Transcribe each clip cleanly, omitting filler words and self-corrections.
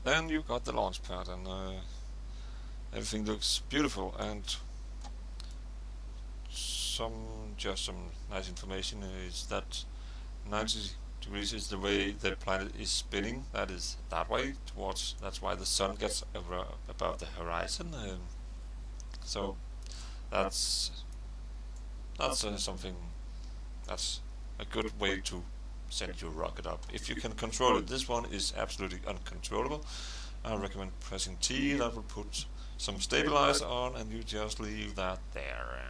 then you got the launch pad, and everything looks beautiful. And just some nice information is that 90 degrees is the way the planet is spinning. That is that way towards. That's why the sun gets above the horizon. So that's something. That's a good way to send your rocket up if you can control it. This one is absolutely uncontrollable. I recommend pressing T. That will put some stabilizer on, and you just leave that there.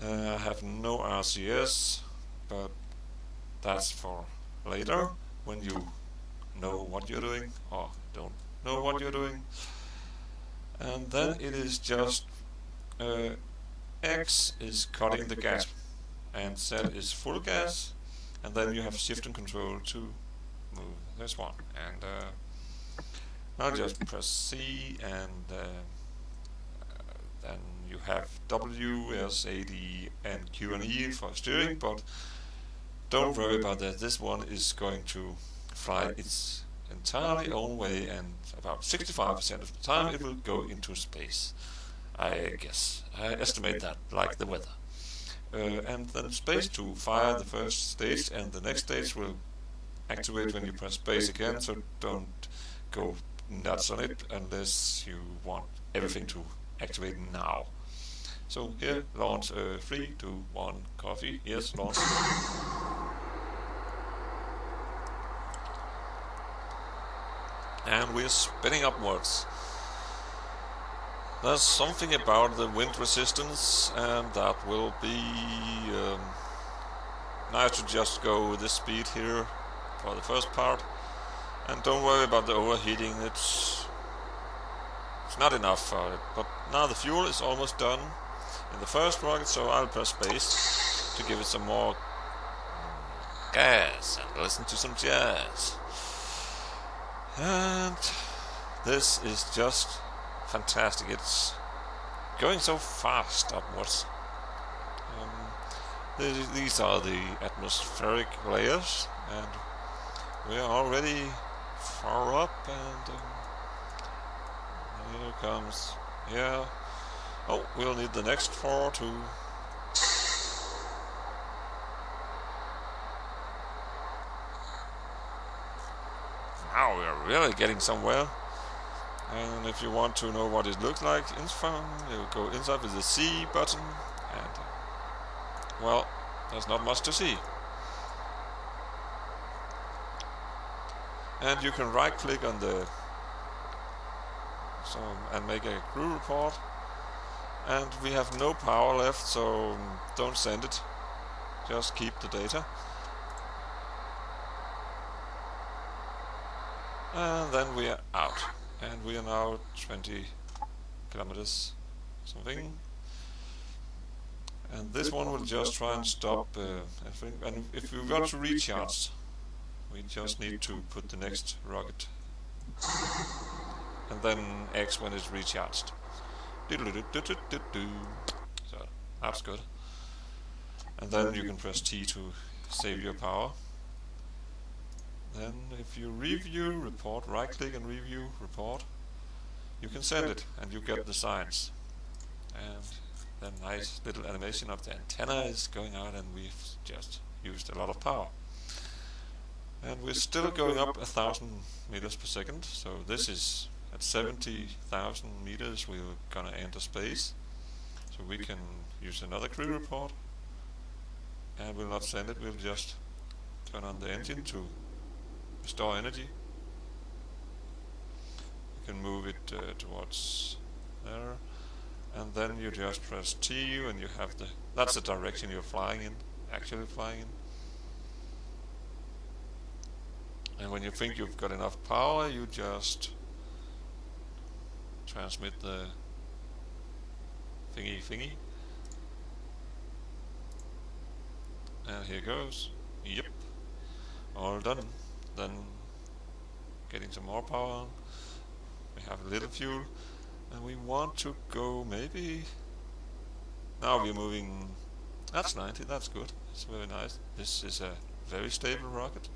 And I have no RCS, but that's for later when you know what you're doing or don't know what you're doing. And then it is just X is cutting the gas, and Z is full gas, and then you have shift and control to move this one. And I'll just press C, and then you have W, S, A, D, and Q and E for steering, but don't worry about that. This one is going to fly its entirely own way, and about 65% of the time it will go into space. I guess. I estimate that, like the weather. And then space to fire the first stage, and the next stage will activate when you press space again, so don't go nuts on it unless you want everything to activate now. So here, launch 3, 2, 1, coffee. Yes, launch. And we're spinning upwards. There's something about the wind resistance, and that will be nice to just go this speed here for the first part. And don't worry about the overheating, it's not enough for it. But now the fuel is almost done in the first rocket, so I'll press space to give it some more gas and listen to some jazz. And this is just fantastic. It's going so fast upwards. These are the atmospheric layers, and we are already far up, and here comes, yeah. Oh, we'll need the next 4 to. Now we're really getting somewhere. And if you want to know what it looks like inside, you go inside with the C button, and well, there's not much to see. And you can right click on the and make a crew report. And we have no power left, so don't send it. Just keep the data. And then we are out. And we are now 20 kilometers something. And this one will just try and stop everything. And if we want to recharge, we just need to put the next rocket. And then X when it's recharged. So that's good. And then you can press T to save your power. Then if you review report, right click and review report, you can send it and you get the signs. And then nice little animation of the antenna is going out, and we've just used a lot of power. And we're still going up 1,000 meters per second, so this is at 70,000 meters we're gonna enter space. So we can use another crew report, and we'll not send it, we'll just turn on the engine to restore energy. You can move it towards there, and then you just press T and you have that's the direction you're flying in, actually flying in. And when you think you've got enough power, you just transmit the thingy. And here goes. Yep. All done. Then getting some more power on. We have a little fuel. And we want to go maybe. Now we're moving. That's 90, that's good. It's very nice. This is a very stable rocket.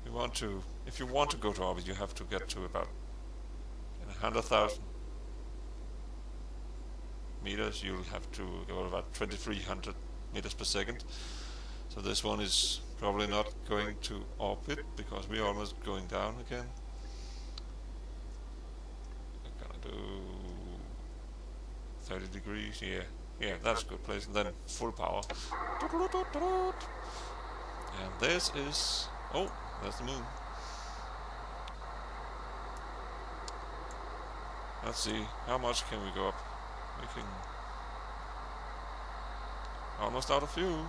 if you want to go to orbit, you have to get to about 100,000 meters. You'll have to go about 2,300 meters per second. So this one is probably not going to orbit because we're almost going down again. I'm gonna do 30 degrees. Yeah, that's a good place. And then full power. And this is... oh, that's the moon. Let's see, how much can we go up? We can... almost out of fuel.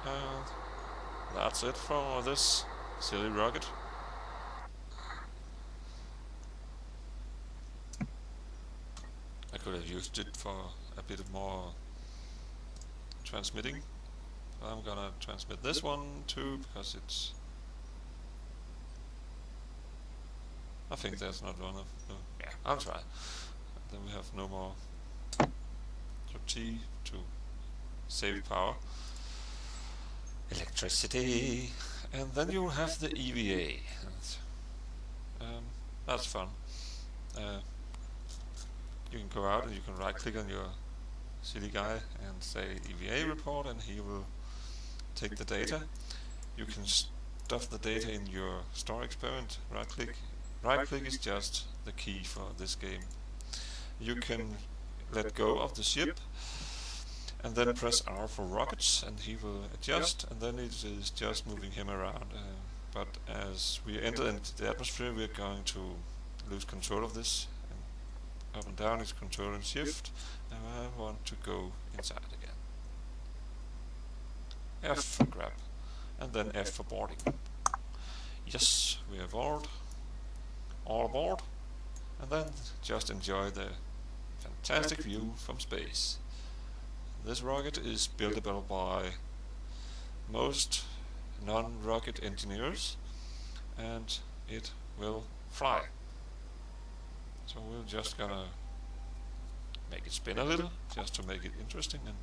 And that's it for this silly rocket. I could have used it for a bit more transmitting. I'm gonna transmit this one too, because it's... I think there's not one of... no. Yeah, I'll try. Then we have no more T to save power. Electricity. And then you'll have the EVA. That's fun. You can go out and you can right click on your silly guy and say EVA report, and he will take the data. You can stuff the data in your store experiment. Right click is just the key for this game. You can let go of the ship and then press R for rockets, and he will adjust, and then it is just moving him around. But as we enter into the atmosphere, we're going to lose control of this. And up and down is control and shift, and I want to go inside again. F for grab, and then F for boarding. Yes, we are aboard. All aboard, and then just enjoy the fantastic view from space. This rocket is buildable by most non-rocket engineers, and it will fly. So we're just gonna make it spin a little, just to make it interesting, and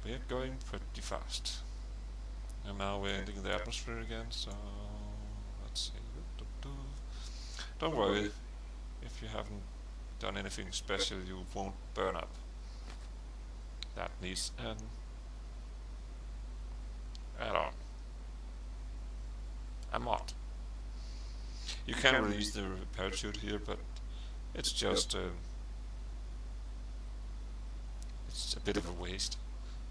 we're going pretty fast. And now we're entering the atmosphere again, so let's see. Don't worry, if you haven't done anything special, you won't burn up. That needs an add-on, a mod. You can release the parachute here, but it's just it's a bit of a waste,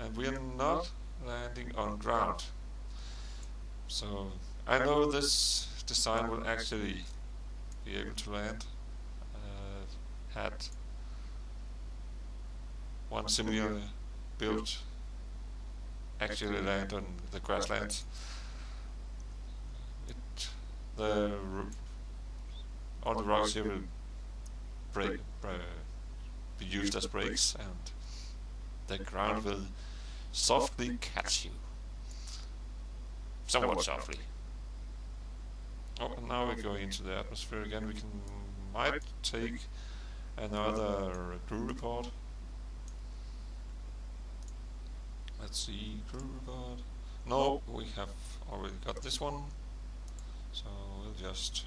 and we are not landing on ground. So I know this design will actually be able to land. Had one similar build actually land on the grasslands. All the rocks here will be used as brakes, and the ground will softly catch you. Somewhat softly. Oh, and now we're going into the atmosphere again. We might take another crew report. Let's see, crew report. No, we have already got this one. So we'll just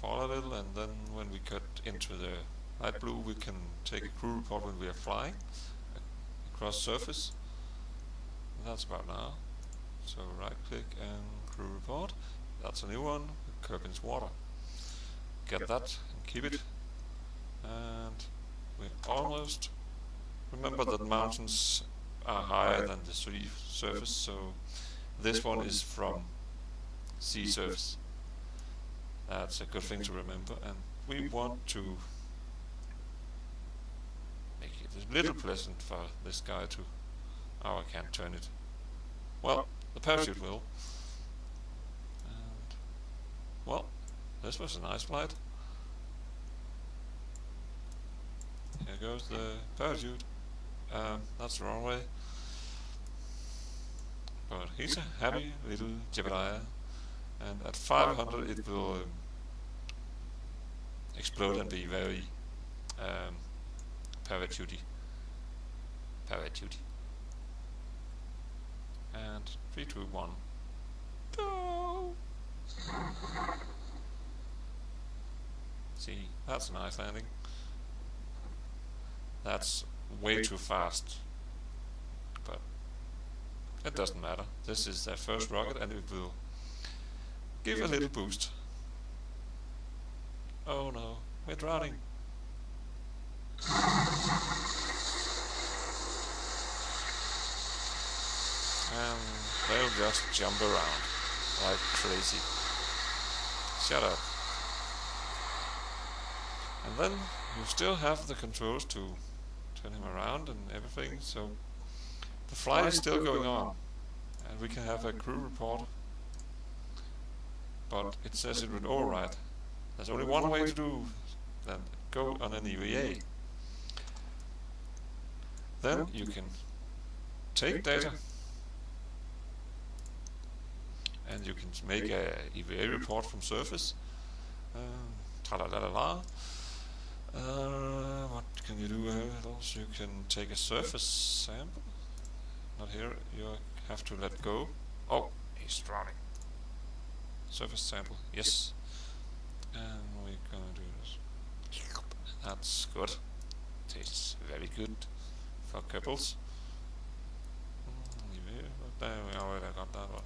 fall a little, and then when we cut into the light blue, we can take a crew report when we are flying across surface. And that's about now. So right click and crew report. That's a new one. Kerbin's water. Get that and keep it. And we almost... remember that mountains are higher than the sea surface, so this one is from sea surface. That's a good thing to remember, and we want to make it a little pleasant for this guy to... oh, I can't turn it. Well, the parachute will. And, well, this was a nice flight. Here goes the parachute. That's the wrong way. But he's a happy little Jebediah, and at 500 it will explode and be very parachute. And 3, 2, 1. Go! See, that's a nice landing. That's way too fast, but it doesn't matter. This is their first rocket and it will give a little boost. Oh no, we're drowning. And they'll just jump around like crazy. Shut up. And then you still have the controls to turn him around and everything, so the flight is still going on. And we can have a crew report. But it says it would override. There's only one way to do that. Go on an EVA. Then you can take data and you can make a EVA report from surface. What can you do else? You can take a surface sample. Not here, you have to let go. Oh, he's drowning. Surface sample, yes. And we're gonna do this. That's good. Tastes very good for couples. There we already got that one.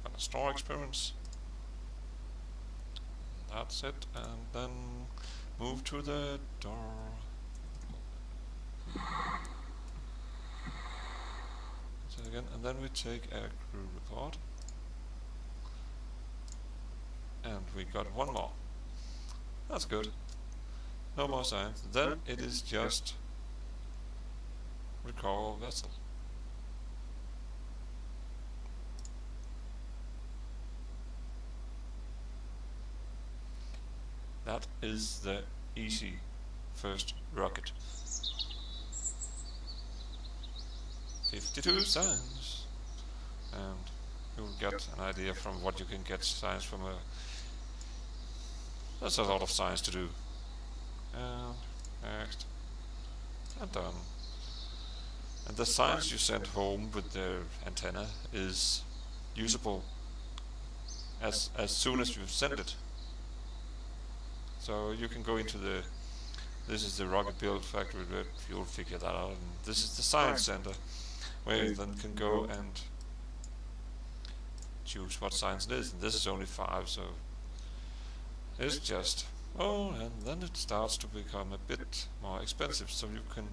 Got a store experience. That's it, and then move to the door. So again, and then we take a crew report. And we got one more. That's good. No more signs. Then it is just recall vessel. That is the easy first rocket. 52 signs. And you'll get an idea from what you can get signs from a... There's a lot of signs to do. And next. And done. And the signs you send home with the antenna is usable as soon as you send it. So you can go into the... This is the rocket build factory, but you'll figure that out. And this is the science center, where you then can go and choose what science it is. And this is only 5, so it's just... Oh, and then it starts to become a bit more expensive, so you can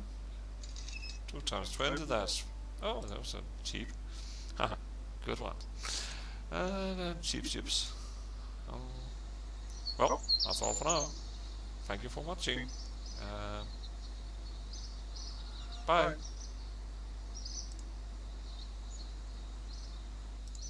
2 times 20, that's... Oh, that was a cheap. Haha, good one. And cheap chips. Well, that's all for now. Thank you for watching. Bye.